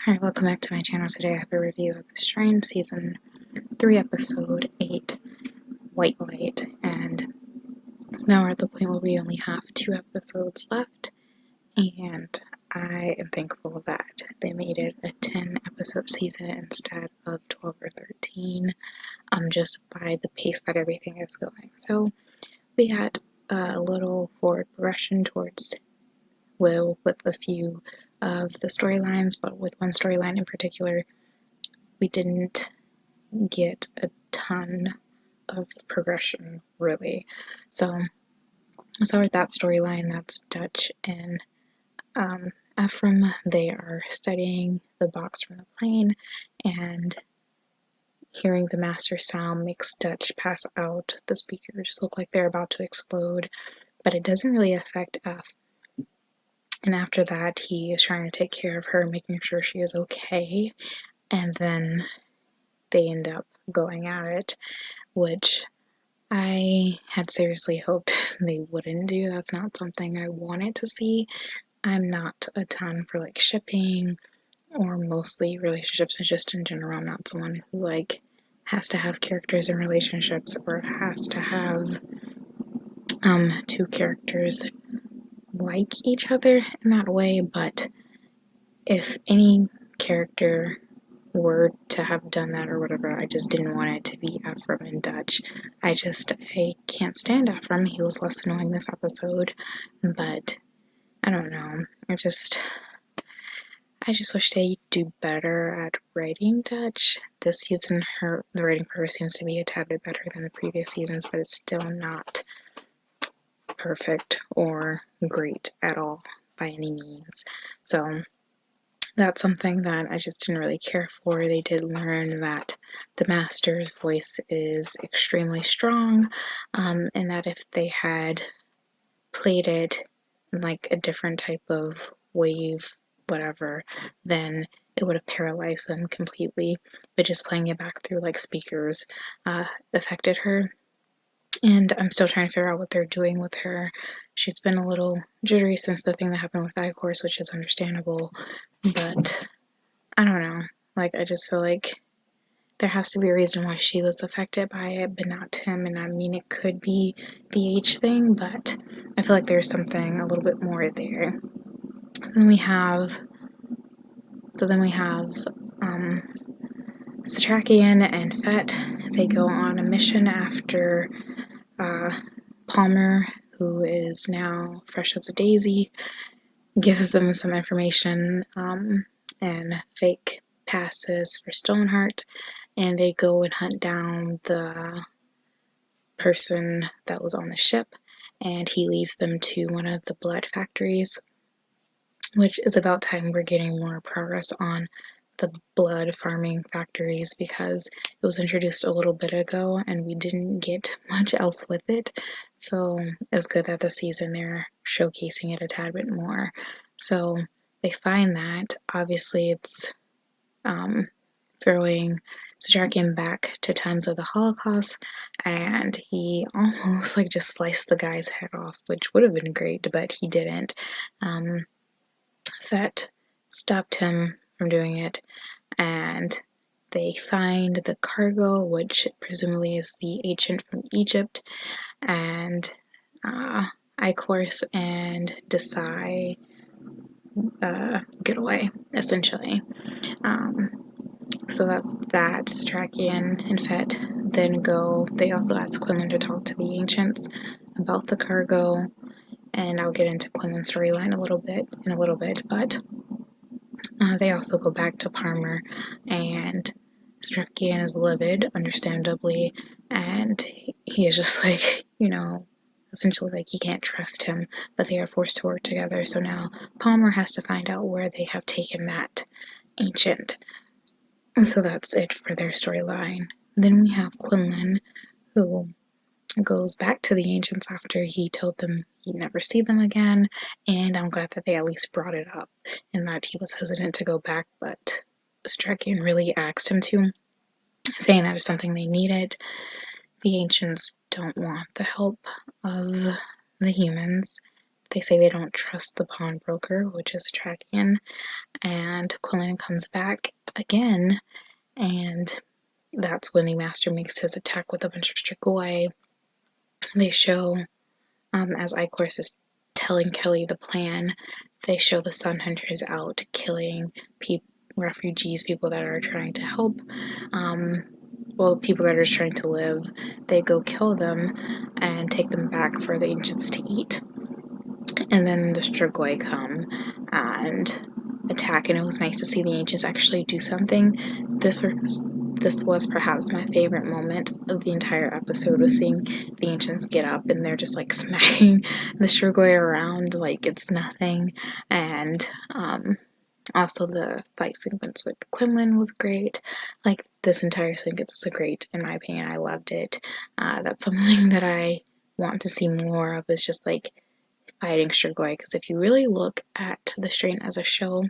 Hi, welcome back to my channel. Today I have a review of The Shrine Season 3, Episode 8, White Light, and now we're at the point where we only have 2 episodes left, and I am thankful that they made it a 10-episode season instead of 12 or 13, just by the pace that everything is going. So we had a little forward progression towards Will with a few of the storylines, but with one storyline in particular, we didn't get a ton of progression, really. So with that storyline, that's Dutch and Ephraim. They are studying the box from the plane, and hearing the master sound makes Dutch pass out. The speakers look like they're about to explode, but it doesn't really affect F. And after that, he is trying to take care of her, making sure she is okay, and then they end up going at it, which I had seriously hoped they wouldn't do. That's not something I wanted to see. I'm not a ton for like shipping or mostly relationships, and just in general, I'm not someone who like has to have characters in relationships or has to have two characters like each other in that way. But if any character were to have done that or whatever, I just didn't want it to be Ephraim and Dutch. I can't stand Ephraim. He was less annoying this episode, but I don't know. I just wish they do better at writing Dutch. This season, the writing for her seems to be a tad bit better than the previous seasons, but it's still not perfect or great at all by any means. So that's something that I just didn't really care for. They did learn that the master's voice is extremely strong, and that if they had played it in like a different type of wave, whatever, then it would have paralyzed them completely. But just playing it back through like speakers affected her. And I'm still trying to figure out what they're doing with her. She's been a little jittery since the thing that happened with I-Course, which is understandable, but I don't know. Like, I just feel like there has to be a reason why she was affected by it, but not him. And I mean, it could be the age thing, but I feel like there's something a little bit more there. So then we have Satrakian and Fett. They go on a mission after Palmer, who is now fresh as a daisy, gives them some information and fake passes for Stoneheart, and they go and hunt down the person that was on the ship, and he leads them to one of the blood factories, which is about time we're getting more progress on the blood farming factories, because it was introduced a little bit ago and we didn't get much else with it. So it's good that this season they're showcasing it a tad bit more. So they find that. Obviously it's throwing Satrakian back to times of the Holocaust, and he almost like just sliced the guy's head off, which would have been great, but he didn't. Fett stopped him from doing it, and they find the cargo, which presumably is the ancient from Egypt, and I-Course and Desai get away, essentially. So that's that. Satrakian and Fett then go. They also ask Quinlan to talk to the ancients about the cargo, and I'll get into Quinlan's storyline in a little bit, but they also go back to Palmer, and Satrakian is livid, understandably, and he is just like, essentially like he can't trust him, but they are forced to work together. So now Palmer has to find out where they have taken that ancient. So that's it for their storyline. Then we have Quinlan, who goes back to the ancients after he told them he'd never see them again, and I'm glad that they at least brought it up and that he was hesitant to go back, but Satrakian really asked him to, saying that is something they needed. The ancients don't want the help of the humans, they say they don't trust the pawnbroker, which is Trakian, and Quinlan comes back again, and that's when the Master makes his attack with a bunch of Strigoi. They show, as Ichorus is telling Kelly the plan, they show the Sun Hunters out killing refugees, people that are trying to help, people that are just trying to live. They go kill them and take them back for the ancients to eat. And then the Strigoi come and attack, and it was nice to see the ancients actually do something. This was perhaps my favorite moment of the entire episode, was seeing the ancients get up and they're just like smacking the Strigoi around like it's nothing. And also the fight sequence with Quinlan was great. Like, this entire sequence was great, in my opinion. I loved it. That's something that I want to see more of, is just like fighting Strigoi, because if you really look at The Strain as a show,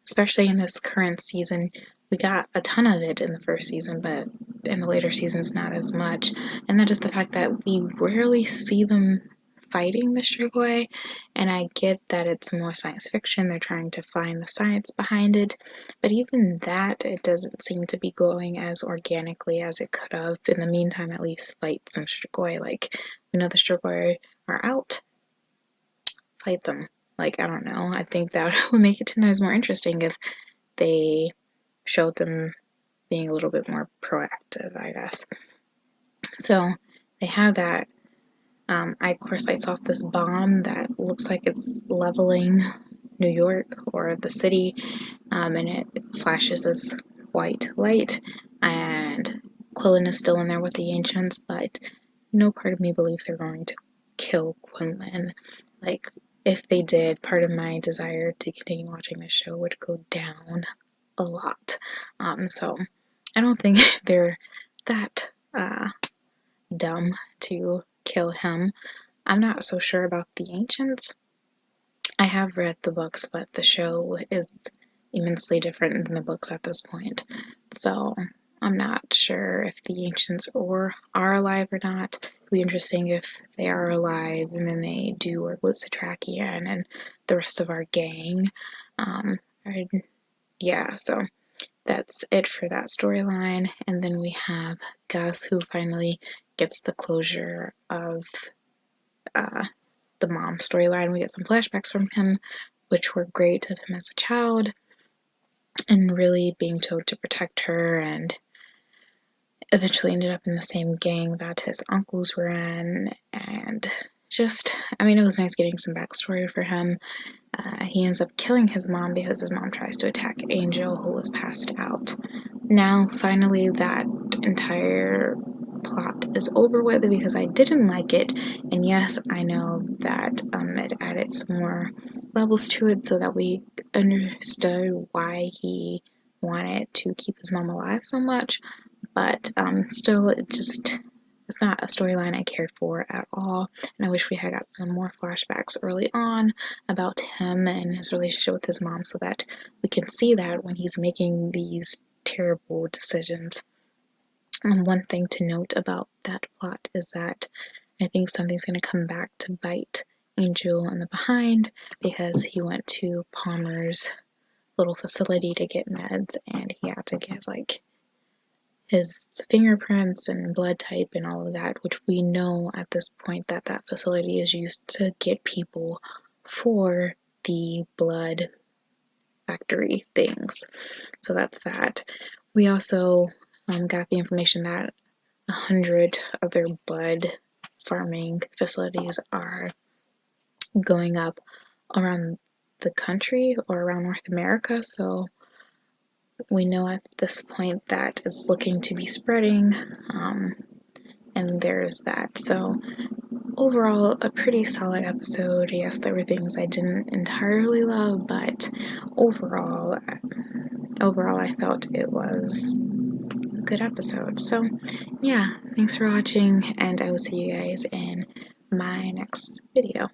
especially in this current season, we got a ton of it in the first season, but in the later seasons not as much. And that is the fact that we rarely see them fighting the Strigoi, and I get that it's more science fiction, they're trying to find the science behind it, but even that, it doesn't seem to be going as organically as it could have. In the meantime, at least fight some Strigoi. Like, we know the Strigoi are out, fight them. Like, I don't know, I think that would make it 10 times more interesting if they showed them being a little bit more proactive, I guess. So they have that. Ichorus lights off this bomb that looks like it's leveling New York or the city, and it flashes this white light, and Quinlan is still in there with the ancients, but no part of me believes they're going to kill Quinlan. Like, if they did, part of my desire to continue watching this show would go down a lot. So I don't think they're that dumb to kill him. I'm not so sure about the ancients. I have read the books, but the show is immensely different than the books at this point. So I'm not sure if the ancients are alive or not. It would be interesting if they are alive and then they do work with Satrakian and the rest of our gang. Yeah, so that's it for that storyline. And then we have Gus, who finally gets the closure of the mom storyline. We get some flashbacks from him, which were great, of him as a child and really being told to protect her, and eventually ended up in the same gang that his uncles were in. And just, I mean, it was nice getting some backstory for him. He ends up killing his mom because his mom tries to attack Angel, who was passed out. Now, finally, that entire plot is over with, because I didn't like it, and yes, I know that it added some more levels to it so that we understood why he wanted to keep his mom alive so much, but still, it's not a storyline I cared for at all, and I wish we had got some more flashbacks early on about him and his relationship with his mom, so that we can see that when he's making these terrible decisions. One thing to note about that plot is that I think something's going to come back to bite Angel in the behind, because he went to Palmer's little facility to get meds, and he had to give like his fingerprints and blood type and all of that, which we know at this point that that facility is used to get people for the blood factory things. So that's that. We also got the information that 100 of their blood farming facilities are going up around the country or around North America. So we know at this point that it's looking to be spreading, and there's that. So overall, a pretty solid episode. Yes, there were things I didn't entirely love, but overall I felt it was a good episode. So yeah, thanks for watching, and I will see you guys in my next video.